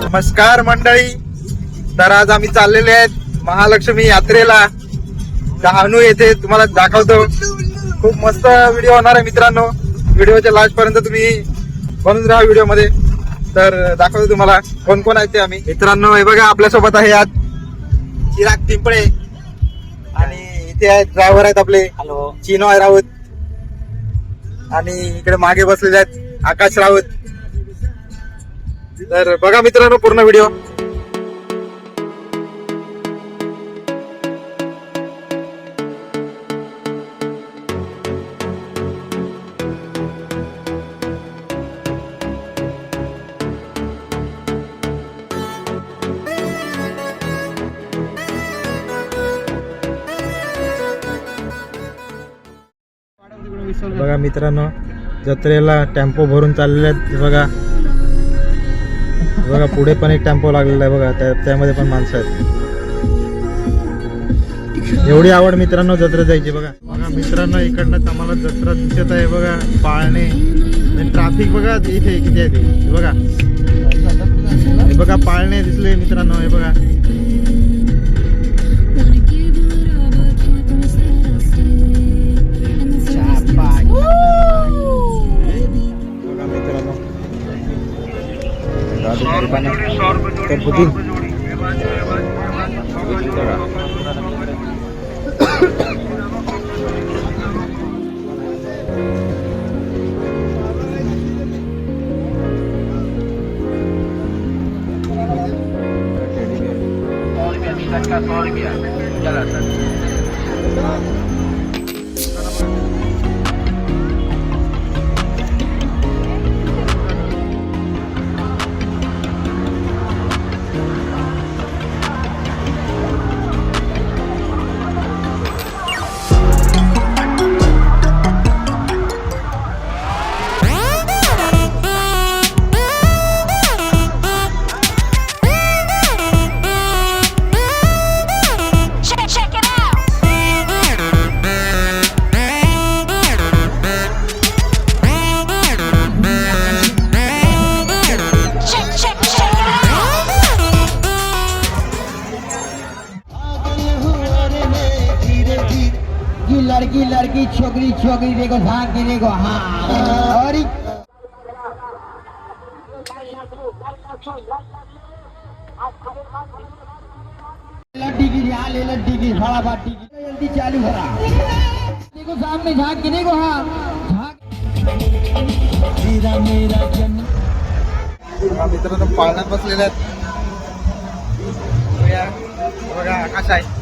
नमस्कार मंडळी. तर आज आम्ही चाललेले आहेत महालक्ष्मी यात्रेला डहाणू येथे. तुम्हाला दाखवतो, खूप मस्त व्हिडिओ होणार आहे मित्रांनो. व्हिडिओच्या लास्ट पर्यंत तुम्ही बनून राहा व्हिडिओ मध्ये. तर दाखवतो तुम्हाला कोण कोण आहे ते. आम्ही मित्रांनो हे बघा, आपल्यासोबत आहे आज चिराग पिंपळे आणि इथे आहेत ड्रायव्हर आहेत आपले चिनॉय राऊत आणि इकडे मागे बसलेले आहेत आकाश राऊत. तर बघा मित्रांनो पूर्ण व्हिडिओ. बघा मित्रांनो, जत्रेला टेम्पो भरून चाललेले आहेत. बघा बघा पुढे पण एक टेम्पो लागलेला आहे. बघा त्यामध्ये पण माणसं आहेत. एवढी आवड मित्रांनो जत्रेत जायची. बघा बघा मित्रांनो, इकडनं आम्हाला जत्रा दिसत आहे. बघा पाळणे आणि ट्रॅफिक बघा इथे किती आहे ते. बघा हे बघा पाळणे दिसले मित्रांनो. हे बघा लड़की लड़की छोकरी छोकरी देखो भाग के देखो. हाँ और लड्डी की ध्यान ले, लड्डी की फटाफट जल्दी चालू करा. देखो सामने झाँक के देखो. हाँ मेरा मेरा जन्म. मित्रांनो पाळण्यात बसलेले आहेत. बघा आकाश आहे.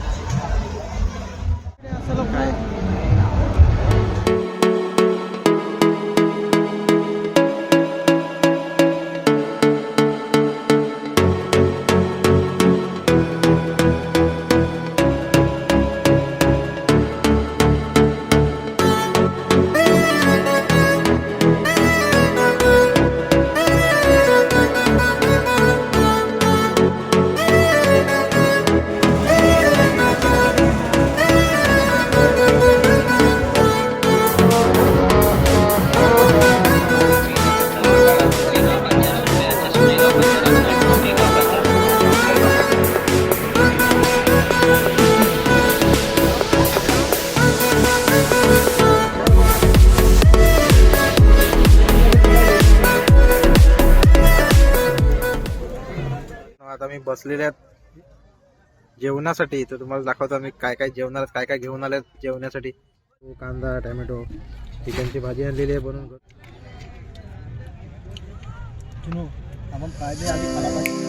आता मी बसलेले आहेत जेवणासाठी. तर तुम्हाला दाखवतो आम्ही काय काय जेवणार, काय काय घेऊन आले जेवण्यासाठी. कांदा, टोमॅटो, चिकनची भाजी आणलेली आहे बनवून. आपण काय आधी खाला पाहिजे.